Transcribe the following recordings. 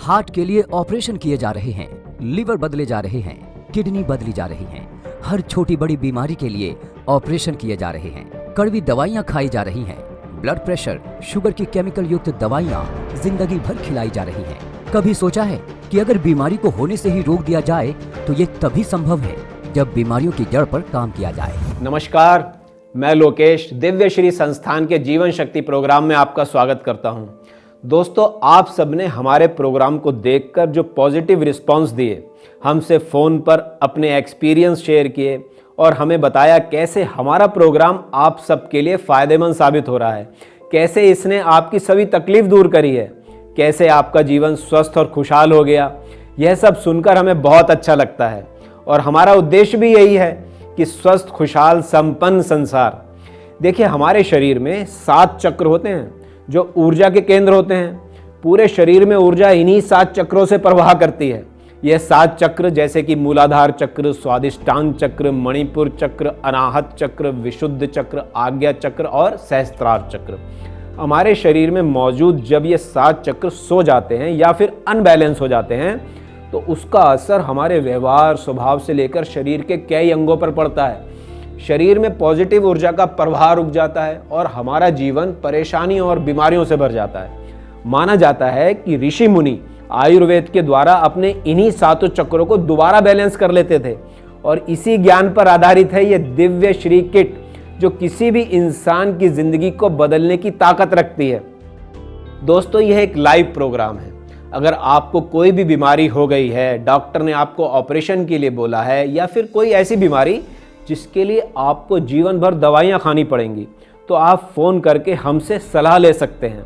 Heart के लिए operation किए जा रहे हैं, लिवर बदले जा रहे हैं, किडनी बदली जा रही हैं। हर छोटी बड़ी बीमारी के लिए ऑपरेशन किए जा रहे हैं। कड़वी दवाइयाँ खाई जा रही हैं। ब्लड प्रेशर, शुगर की केमिकल युक्त दवाइयाँ जिंदगी भर खिलाई जा रही हैं। कभी सोचा है कि अगर बीमारी को होने से ही रोक दिया जाए तो ये तभी संभव है जब बीमारियों की जड़ पर काम किया जाए। नमस्कार, मैं लोकेश दिव्य श्री संस्थान के जीवन शक्ति प्रोग्राम में आपका स्वागत करता हूं। दोस्तों, आप सबने हमारे प्रोग्राम को देखकर जो पॉजिटिव रिस्पांस दिए, हमसे फ़ोन पर अपने एक्सपीरियंस शेयर किए और हमें बताया कैसे हमारा प्रोग्राम आप सबके लिए फ़ायदेमंद साबित हो रहा है, कैसे इसने आपकी सभी तकलीफ दूर करी है, कैसे आपका जीवन स्वस्थ और खुशहाल हो गया। यह सब सुनकर हमें बहुत अच्छा लगता है और हमारा उद्देश्य भी यही है कि स्वस्थ, खुशहाल, संपन्न संसार। देखिए, हमारे शरीर में 7 चक्र होते हैं जो ऊर्जा के केंद्र होते हैं। पूरे शरीर में ऊर्जा इन्हीं 7 चक्रों से प्रवाह करती है। यह 7 चक्र जैसे कि मूलाधार चक्र, स्वादिष्टान चक्र, मणिपुर चक्र, अनाहत चक्र, विशुद्ध चक्र, आज्ञा चक्र और सहस्त्रार चक्र हमारे शरीर में मौजूद। जब ये 7 चक्र सो जाते हैं या फिर अनबैलेंस हो जाते हैं तो उसका असर हमारे व्यवहार, स्वभाव से लेकर शरीर के कई अंगों पर पड़ता है। शरीर में पॉजिटिव ऊर्जा का प्रवाह रुक जाता है और हमारा जीवन परेशानी और बीमारियों से भर जाता है। माना जाता है कि ऋषि मुनि आयुर्वेद के द्वारा अपने इन्हीं 7 चक्रों को दोबारा बैलेंस कर लेते थे और इसी ज्ञान पर आधारित है ये दिव्य श्री किट, जो किसी भी इंसान की जिंदगी को बदलने की ताकत रखती है। दोस्तों, यह एक लाइव प्रोग्राम है। अगर आपको कोई भी बीमारी हो गई है, डॉक्टर ने आपको ऑपरेशन के लिए बोला है, या फिर कोई ऐसी बीमारी जिसके लिए आपको जीवन भर दवाइयाँ खानी पड़ेंगी, तो आप फ़ोन करके हमसे सलाह ले सकते हैं।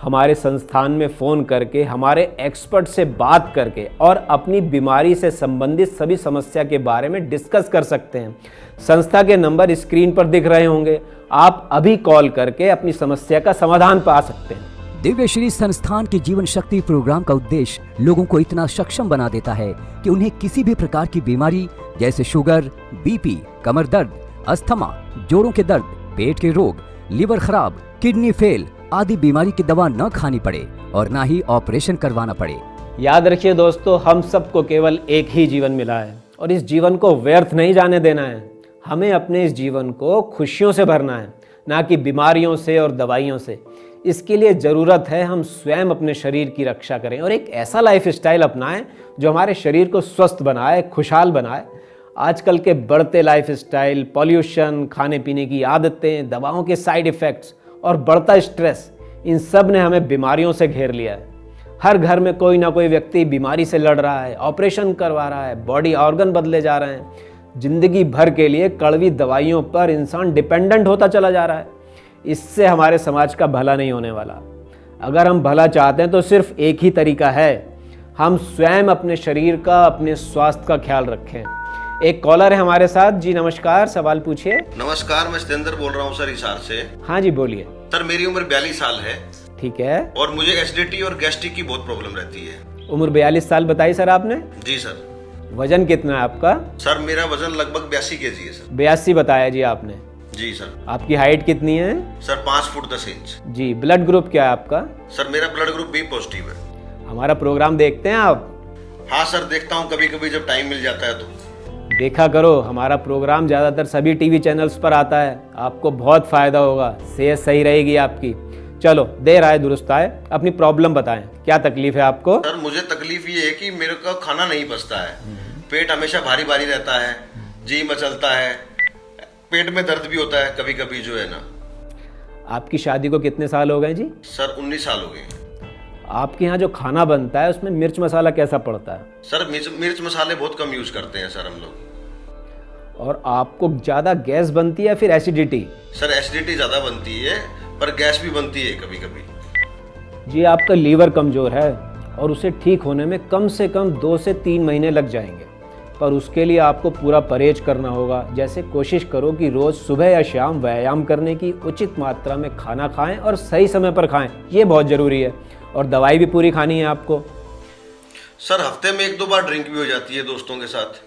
हमारे संस्थान में फ़ोन करके हमारे एक्सपर्ट से बात करके और अपनी बीमारी से संबंधित सभी समस्या के बारे में डिस्कस कर सकते हैं। संस्था के नंबर स्क्रीन पर दिख रहे होंगे, आप अभी कॉल करके अपनी समस्या का समाधान पा सकते हैं। दिव्य श्री संस्थान के जीवन शक्ति प्रोग्राम का उद्देश्य लोगों को इतना सक्षम बना देता है कि उन्हें किसी भी प्रकार की बीमारी जैसे शुगर, बीपी, कमर दर्द, अस्थमा, जोड़ों के दर्द, पेट के रोग, लिवर खराब, किडनी फेल आदि बीमारी की दवा न खानी पड़े और न ही ऑपरेशन करवाना पड़े। याद रखिए दोस्तों, हम सबको केवल एक ही जीवन मिला है और इस जीवन को व्यर्थ नहीं जाने देना है। हमें अपने इस जीवन को खुशियों से भरना है, ना कि बीमारियों से और दवाइयों से। इसके लिए ज़रूरत है हम स्वयं अपने शरीर की रक्षा करें और एक ऐसा लाइफ स्टाइल अपनाएं जो हमारे शरीर को स्वस्थ बनाए, खुशहाल बनाए। आजकल के बढ़ते लाइफ स्टाइल, पॉल्यूशन, खाने पीने की आदतें, दवाओं के साइड इफ़ेक्ट्स और बढ़ता स्ट्रेस, इन सब ने हमें बीमारियों से घेर लिया है। हर घर में कोई ना कोई व्यक्ति बीमारी से लड़ रहा है, ऑपरेशन करवा रहा है, बॉडी ऑर्गन बदले जा रहे हैं। जिंदगी भर के लिए कड़वी दवाइयों पर इंसान डिपेंडेंट होता चला जा रहा है। इससे हमारे समाज का भला नहीं होने वाला। अगर हम भला चाहते हैं तो सिर्फ एक ही तरीका है, हम स्वयं अपने शरीर का, अपने स्वास्थ्य का ख्याल रखें। एक कॉलर है हमारे साथ। जी नमस्कार, सवाल पूछिए। नमस्कार, मैं सतेंद्र बोल रहा हूँ सर, हिसार से। हाँ जी, बोलिए। सर, मेरी उम्र 42 साल है। ठीक है। और मुझे एसिडिटी और गैस्ट्रिक की बहुत प्रॉब्लम रहती है। उम्र 42 साल बताई सर आपने? जी सर। वजन कितना है आपका? सर, मेरा वजन लगभग 82 kg है सर। 82 बताया जी आपने? जी सर। आपकी हाइट कितनी है? Sir 5 foot 10 inch. जी। ब्लड ग्रुप क्या है आपका? सर, मेरा ब्लड ग्रुप बी पॉजिटिव है। हमारा प्रोग्राम देखते हैं आप? हाँ सर, देखता हूँ कभी कभी जब टाइम मिल जाता है तो। देखा करो, हमारा प्रोग्राम ज़्यादातर सभी टीवी चैनल्स पर आता है। आपको बहुत फ़ायदा होगा, सेहत सही रहेगी आपकी। चलो, देर आए दुरुस्त आए, अपनी प्रॉब्लम बताएं, क्या तकलीफ है आपको? सर, मुझे तकलीफ ये है कि मेरे को खाना नहीं पचता है। पेट हमेशा भारी भारी रहता है, जी मचलता है, पेट में दर्द भी होता है कभी कभी, जो है ना। आपकी शादी को कितने साल हो गए जी? सर 19 साल हो गए। आपके यहाँ जो खाना बनता है उसमें मिर्च मसाला कैसा पड़ता है? सर, मिर्च मसाले बहुत कम यूज करते हैं सर हम लोग। और आपको ज़्यादा गैस बनती है या फिर एसिडिटी? सर, एसिडिटी ज़्यादा बनती है पर गैस भी बनती है कभी कभी। जी, आपका लीवर कमज़ोर है और उसे ठीक होने में कम से कम 2 से 3 महीने लग जाएंगे, पर उसके लिए आपको पूरा परहेज करना होगा। जैसे कोशिश करो कि रोज़ सुबह या शाम व्यायाम करने की, उचित मात्रा में खाना खाएं और सही समय पर खाएं, ये बहुत ज़रूरी है। और दवाई भी पूरी खानी है आपको। सर, हफ्ते में 1-2 बार ड्रिंक भी हो जाती है दोस्तों के साथ।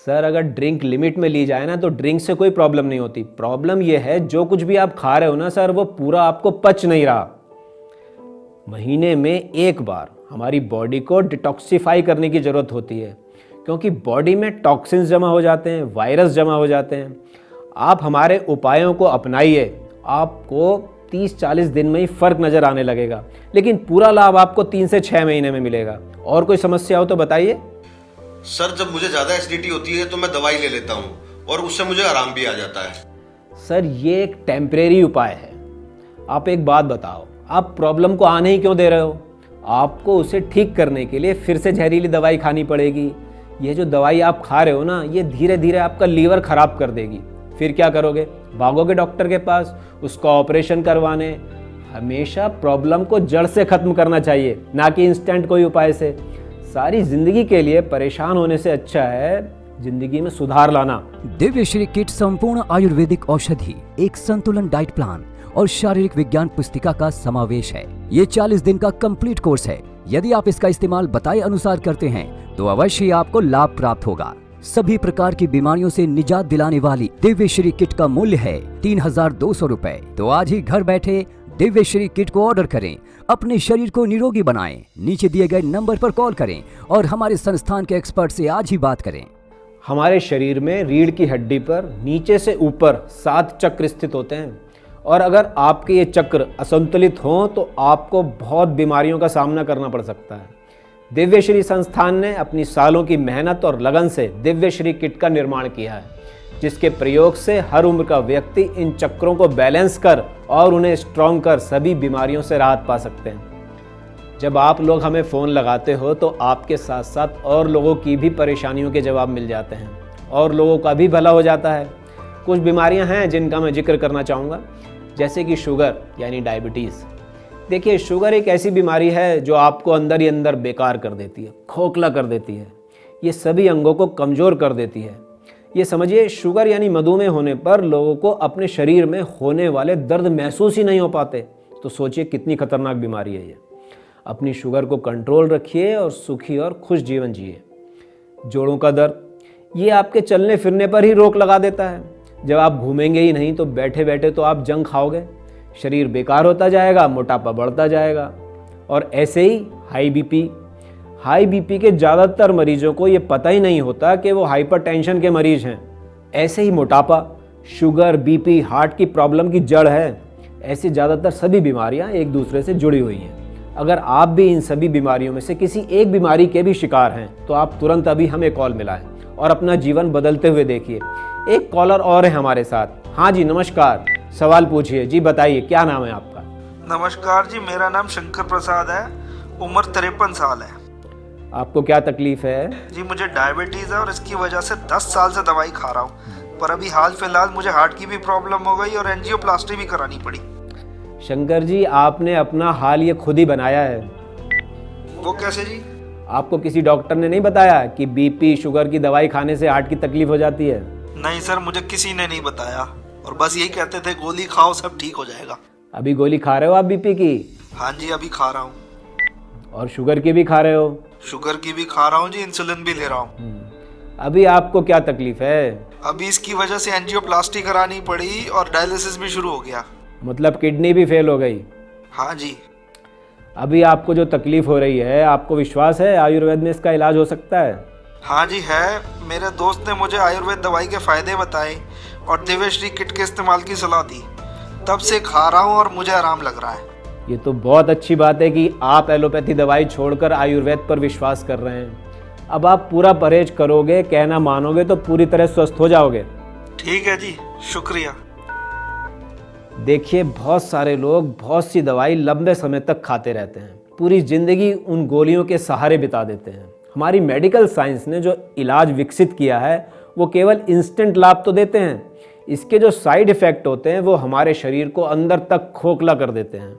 सर, अगर ड्रिंक लिमिट में ली जाए ना तो ड्रिंक से कोई प्रॉब्लम नहीं होती। प्रॉब्लम यह है जो कुछ भी आप खा रहे हो ना सर, वो पूरा आपको पच नहीं रहा। महीने में 1 बार हमारी बॉडी को डिटॉक्सिफाई करने की ज़रूरत होती है, क्योंकि बॉडी में टॉक्सिन्स जमा हो जाते हैं, वायरस जमा हो जाते हैं। आप हमारे उपायों को अपनाइए, आपको 30-40 दिन में ही फ़र्क नज़र आने लगेगा, लेकिन पूरा लाभ आपको 3 से 6 महीने में मिलेगा। और कोई समस्या हो तो बताइए। सर जब मुझे ज़्यादा एसिडिटी होती है तो मैं दवाई ले लेता हूँ और उससे मुझे आराम भी आ जाता है। सर ये एक टेम्परेरी उपाय है। आप एक बात बताओ, आप प्रॉब्लम को आने ही क्यों दे रहे हो? आपको उसे ठीक करने के लिए फिर से जहरीली दवाई खानी पड़ेगी। ये जो दवाई आप खा रहे हो ना, ये धीरे धीरे आपका लीवर खराब कर देगी। फिर क्या करोगे? भागोगे डॉक्टर के पास, उसका ऑपरेशन करवाने। हमेशा प्रॉब्लम को जड़ से खत्म करना चाहिए, ना कि इंस्टेंट कोई उपाय से। सारी जिंदगी के लिए परेशान होने से अच्छा है जिंदगी में सुधार लाना। दिव्य श्री किट संपूर्ण आयुर्वेदिक औषधि, एक संतुलन डाइट प्लान और शारीरिक विज्ञान पुस्तिका का समावेश है। ये 40 दिन का कंप्लीट कोर्स है। यदि आप इसका इस्तेमाल बताए अनुसार करते हैं तो अवश्य आपको लाभ प्राप्त होगा। सभी प्रकार की बीमारियों से निजात दिलाने वाली दिव्य श्री किट का मूल्य है 3200 रुपए। तो आज ही घर बैठे दिव्य श्री किट को ऑर्डर करें, अपने शरीर को निरोगी बनाएं। नीचे दिए गए नंबर पर कॉल करें और हमारे संस्थान के एक्सपर्ट से आज ही बात करें। हमारे शरीर में रीढ़ की हड्डी पर नीचे से ऊपर 7 चक्र स्थित होते हैं, और अगर आपके ये चक्र असंतुलित हों तो आपको बहुत बीमारियों का सामना करना पड़ सकता है। दिव्य श्री संस्थान ने अपनी सालों की मेहनत और लगन से दिव्य श्री किट का निर्माण किया है, जिसके प्रयोग से हर उम्र का व्यक्ति इन चक्रों को बैलेंस कर और उन्हें स्ट्रॉन्ग कर सभी बीमारियों से राहत पा सकते हैं। जब आप लोग हमें फ़ोन लगाते हो तो आपके साथ साथ और लोगों की भी परेशानियों के जवाब मिल जाते हैं और लोगों का भी भला हो जाता है। कुछ बीमारियां हैं जिनका मैं जिक्र करना चाहूँगा, जैसे कि शुगर यानी डायबिटीज़। देखिए, शुगर एक ऐसी बीमारी है जो आपको अंदर ही अंदर बेकार कर देती है, खोखला कर देती है। ये सभी अंगों को कमज़ोर कर देती है। ये समझिए, शुगर यानी मधुमेह होने पर लोगों को अपने शरीर में होने वाले दर्द महसूस ही नहीं हो पाते। तो सोचिए कितनी खतरनाक बीमारी है ये। अपनी शुगर को कंट्रोल रखिए और सुखी और खुश जीवन जिए। जोड़ों का दर्द, ये आपके चलने फिरने पर ही रोक लगा देता है। जब आप घूमेंगे ही नहीं तो बैठे बैठे तो आप जंक खाओगे, शरीर बेकार होता जाएगा, मोटापा बढ़ता जाएगा। और ऐसे ही हाई बीपी के ज़्यादातर मरीजों को ये पता ही नहीं होता कि वो हाइपरटेंशन के मरीज हैं। ऐसे ही मोटापा, शुगर, बीपी हार्ट की प्रॉब्लम की जड़ है। ऐसी ज़्यादातर सभी बीमारियां एक दूसरे से जुड़ी हुई हैं। अगर आप भी इन सभी बीमारियों में से किसी एक बीमारी के भी शिकार हैं तो आप तुरंत अभी हमें कॉल मिलाएं और अपना जीवन बदलते हुए देखिए। एक कॉलर और है हमारे साथ। हाँ जी, नमस्कार, सवाल पूछिए। जी बताइए, क्या नाम है आपका? नमस्कार जी, मेरा नाम शंकर प्रसाद है, उम्र 53 साल है। आपको क्या तकलीफ है? जी मुझे डायबिटीज़ है और इसकी वजह से 10 साल से दवाई खा रहा हूँ, पर अभी हाल फिलहाल मुझे हार्ट की भी प्रॉब्लम हो गई और एंजियोप्लास्टी भी करानी पड़ी। शंकर जी, आपने अपना हाल ये खुद ही बनाया है। वो कैसे जी? आपको किसी डॉक्टर ने नहीं बताया कि बीपी शुगर की दवाई खाने से हार्ट की तकलीफ हो जाती है? नहीं सर, मुझे किसी ने नहीं बताया, और बस यही कहते थे गोली खाओ सब ठीक हो जाएगा। अभी गोली खा रहे हो आप बीपी की? हाँ जी, अभी खा रहा हूँ। और शुगर की भी खा रहे हो? शुगर की भी खा रहा हूँ जी, इंसुलिन भी ले रहा हूँ। अभी आपको क्या तकलीफ है? अभी इसकी वजह से एंजियोप्लास्टी करानी पड़ी और डायलिसिस भी शुरू हो गया। मतलब किडनी भी फेल हो गई? हाँ जी। अभी आपको जो तकलीफ हो रही है, आपको विश्वास है आयुर्वेद में इसका इलाज हो सकता है? हाँ जी है। मेरे दोस्त ने मुझे आयुर्वेद दवाई के फायदे बताए और दिव्य श्री किट के इस्तेमाल की सलाह दी, तब से खा रहा हूँ और मुझे आराम लग रहा है। ये तो बहुत अच्छी बात है कि आप एलोपैथी दवाई छोड़कर आयुर्वेद पर विश्वास कर रहे हैं। अब आप पूरा परहेज करोगे, कहना मानोगे तो पूरी तरह स्वस्थ हो जाओगे। ठीक है जी, शुक्रिया। देखिए, बहुत सारे लोग बहुत सी दवाई लंबे समय तक खाते रहते हैं, पूरी जिंदगी उन गोलियों के सहारे बिता देते हैं। हमारी मेडिकल साइंस ने जो इलाज विकसित किया है वो केवल इंस्टेंट लाभ तो देते हैं, इसके जो साइड इफ़ेक्ट होते हैं वो हमारे शरीर को अंदर तक खोखला कर देते हैं।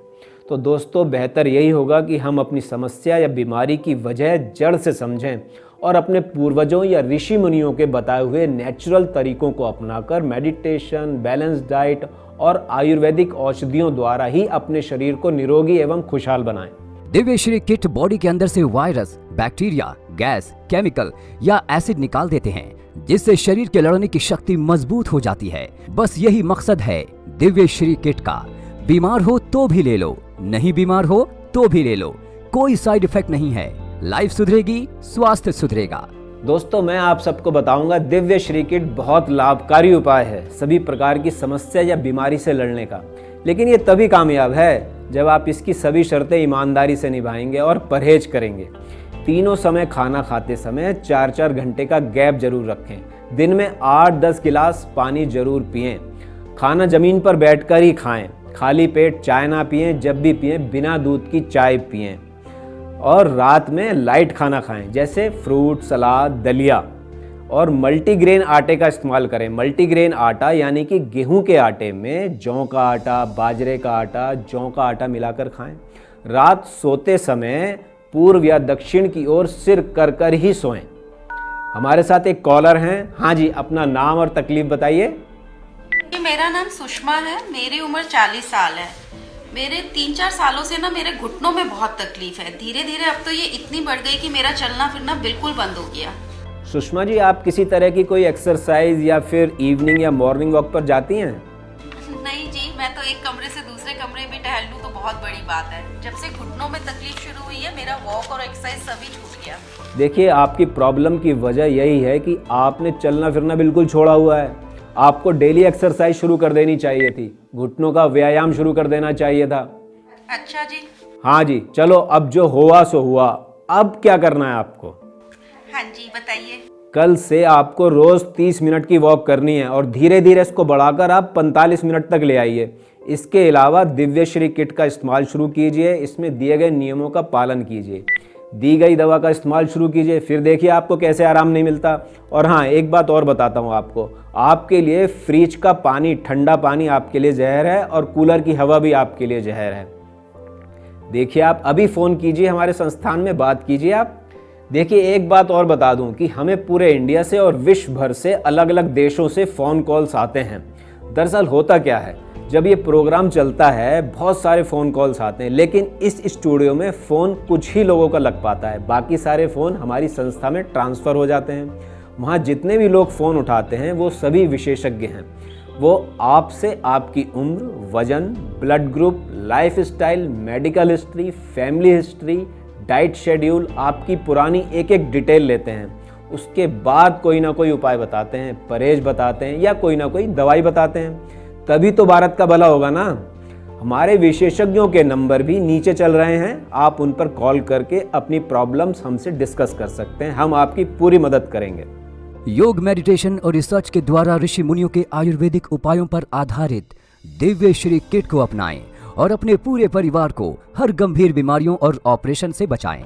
तो दोस्तों, बेहतर यही होगा कि हम अपनी समस्या या बीमारी की वजह जड़ से समझें और अपने पूर्वजों या ऋषि मुनियों के बताए हुए नेचुरल तरीकों को अपनाकर मेडिटेशन, बैलेंस डाइट और आयुर्वेदिक औषधियों द्वारा ही अपने शरीर को निरोगी एवं खुशहाल बनाएं। दिव्य श्री किट बॉडी के अंदर से वायरस, बैक्टीरिया, गैस, केमिकल या एसिड निकाल देते हैं, जिससे शरीर के लड़ने की शक्ति मजबूत हो जाती है। बस यही मकसद है दिव्य श्री किट का। बीमार हो तो भी ले लो, नहीं बीमार हो तो भी ले लो, कोई साइड इफेक्ट नहीं है। लाइफ सुधरेगी, स्वास्थ्य सुधरेगा। दोस्तों, मैं आप सबको बताऊंगा दिव्य श्री किट बहुत लाभकारी उपाय है सभी प्रकार की समस्या या बीमारी से लड़ने का। लेकिन ये तभी कामयाब है जब आप इसकी सभी शर्तें ईमानदारी से निभाएंगे और परहेज करेंगे। तीनों समय खाना खाते समय 4-4 घंटे का गैप जरूर रखें। दिन में 8-10 गिलास पानी जरूर पिएं। खाना जमीन पर बैठकर ही खाएं। खाली पेट चाय ना पिएं। जब भी पिएं बिना दूध की चाय पिएं। और रात में लाइट खाना खाएं, जैसे फ्रूट, सलाद, दलिया। और मल्टीग्रेन आटे का इस्तेमाल करें। मल्टीग्रेन आटा यानी कि गेहूं के आटे में जौ का आटा, बाजरे का आटा, जौ का आटा मिलाकर खाएं। रात सोते समय पूर्व या दक्षिण की ओर सिर कर कर ही सोएं। हमारे साथ एक कॉलर हैं। हाँ जी, अपना नाम और तकलीफ बताइए। मेरा नाम सुषमा है। मेरी उम्र 40 साल है। मेरे 3-4 सालों से ना मेरे घुटनों में बहुत तकलीफ है। धीरे धीरे अब तो ये इतनी बढ़ गई कि मेरा चलना फिरना बिल्कुल बंद हो गया। सुषमा जी, आप किसी तरह की कोई एक्सरसाइज या फिर इवनिंग या मॉर्निंग वॉक पर जाती हैं? नहीं जी, मैं तो एक कमरे से दूसरे कमरे भी टहल लूँ तो बहुत बड़ी बात है। जब से घुटनों में तकलीफ शुरू हुई है मेरा वॉक और एक्सरसाइज सभी छूट गया। देखिए, आपकी प्रॉब्लम की वजह यही है कि आपने चलना फिरना बिल्कुल छोड़ा हुआ है। आपको डेली एक्सरसाइज शुरू कर देनी चाहिए थी। घुटनों का व्यायाम शुरू कर देना चाहिए था। अच्छा जी। हाँ जी, चलो अब जो हुआ सो हुआ। अब क्या करना है आपको? हाँ जी, बताइए। कल से आपको रोज 30 मिनट की वॉक करनी है और धीरे धीरे इसको बढ़ाकर आप 45 मिनट तक ले आइए। इसके अलावा दिव्य श्री किट का इस्तेमाल शुरू कीजिए। इसमें दिए गए नियमों का पालन कीजिए। दी गई दवा का इस्तेमाल शुरू कीजिए। फिर देखिए आपको कैसे आराम नहीं मिलता। और हाँ, एक बात और बताता हूँ आपको। आपके लिए फ्रिज का पानी, ठंडा पानी आपके लिए जहर है और कूलर की हवा भी आपके लिए जहर है। देखिए, आप अभी फ़ोन कीजिए, हमारे संस्थान में बात कीजिए आप। देखिए, एक बात और बता दूं कि हमें पूरे इंडिया से और विश्व भर से अलग अलग देशों से फ़ोन कॉल्स आते हैं। दरअसल होता क्या है, जब ये प्रोग्राम चलता है बहुत सारे फ़ोन कॉल्स आते हैं, लेकिन इस स्टूडियो में फ़ोन कुछ ही लोगों का लग पाता है। बाकी सारे फ़ोन हमारी संस्था में ट्रांसफ़र हो जाते हैं। वहाँ जितने भी लोग फ़ोन उठाते हैं वो सभी विशेषज्ञ हैं। वो आपसे आपकी उम्र, वजन, blood group, life style, medical history, family history, diet schedule, आपकी पुरानी एक एक डिटेल लेते हैं। उसके बाद कोई ना कोई उपाय बताते हैं, परहेज बताते हैं या कोई ना कोई दवाई बताते हैं। तभी तो भारत का भला होगा ना। हमारे विशेषज्ञों के नंबर भी नीचे चल रहे हैं। आप उन पर कॉल करके अपनी प्रॉब्लम्स हमसे डिस्कस कर सकते हैं। हम आपकी पूरी मदद करेंगे। योग, मेडिटेशन और रिसर्च के द्वारा ऋषि मुनियों के आयुर्वेदिक उपायों पर आधारित दिव्य श्री किट को अपनाएं और अपने पूरे परिवार को हर गंभीर बीमारियों और ऑपरेशन से बचाएं।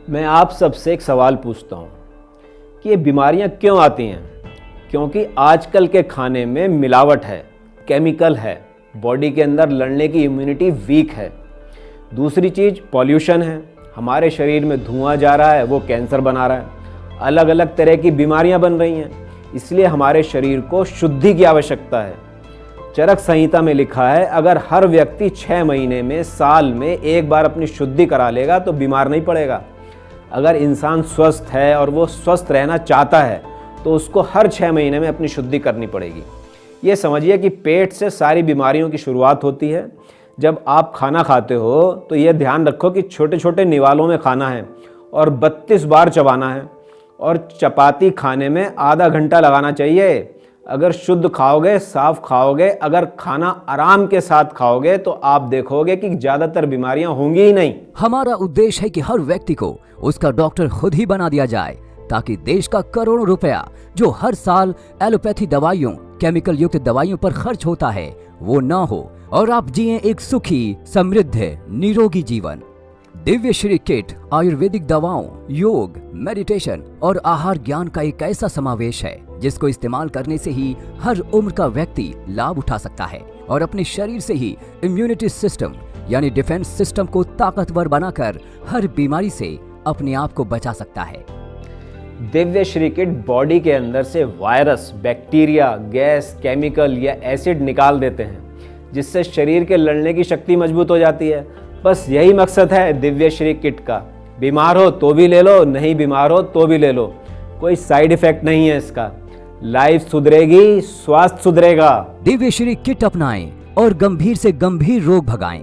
मैं आप सबसे एक सवाल पूछता हूँ कि ये बीमारियाँ क्यों आती हैं? क्योंकि आजकल के खाने में मिलावट है, केमिकल है, बॉडी के अंदर लड़ने की इम्यूनिटी वीक है। दूसरी चीज़ पॉल्यूशन है। हमारे शरीर में धुआं जा रहा है, वो कैंसर बना रहा है। अलग अलग तरह की बीमारियां बन रही हैं। इसलिए हमारे शरीर को शुद्धि की आवश्यकता है। चरक संहिता में लिखा है, अगर हर व्यक्ति 6 महीने में, साल में एक बार अपनी शुद्धि करा लेगा तो बीमार नहीं पड़ेगा। अगर इंसान स्वस्थ है और वो स्वस्थ रहना चाहता है तो उसको हर 6 महीने में अपनी शुद्धि करनी पड़ेगी। ये समझिए कि पेट से सारी बीमारियों की शुरुआत होती है। जब आप खाना खाते हो तो ये ध्यान रखो कि छोटे छोटे निवालों में खाना है और 32 बार चबाना है। और चपाती खाने में आधा घंटा लगाना चाहिए। अगर शुद्ध खाओगे, साफ खाओगे, अगर खाना आराम के साथ खाओगे तो आप देखोगे कि ज़्यादातर बीमारियां होंगी ही नहीं। हमारा उद्देश्य है कि हर व्यक्ति को उसका डॉक्टर खुद ही बना दिया जाए, ताकि देश का करोड़ों रुपया जो हर साल एलोपैथी दवाइयों, केमिकल युक्त दवाइयों पर खर्च होता है, वो न हो और आप जिए एक सुखी, समृद्ध, निरोगी जीवन। दिव्य श्री किट आयुर्वेदिक दवाओं, योग, मेडिटेशन और आहार ज्ञान का एक ऐसा समावेश है जिसको इस्तेमाल करने से ही हर उम्र का व्यक्ति लाभ उठा सकता है और अपने शरीर से ही इम्यूनिटी सिस्टम यानी डिफेंस सिस्टम को ताकतवर बनाकर हर बीमारी से अपने आप को बचा सकता है। दिव्य श्री किट बॉडी के अंदर से वायरस, बैक्टीरिया, गैस, केमिकल या एसिड निकाल देते हैं, जिससे शरीर के लड़ने की शक्ति मजबूत हो जाती है। बस यही मकसद है दिव्य श्री किट का। बीमार हो तो भी ले लो, नहीं बीमार हो तो भी ले लो, कोई साइड इफेक्ट नहीं है इसका। लाइफ सुधरेगी, स्वास्थ्य सुधरेगा। दिव्य श्री किट अपनाएं और गंभीर से गंभीर रोग भगाएं।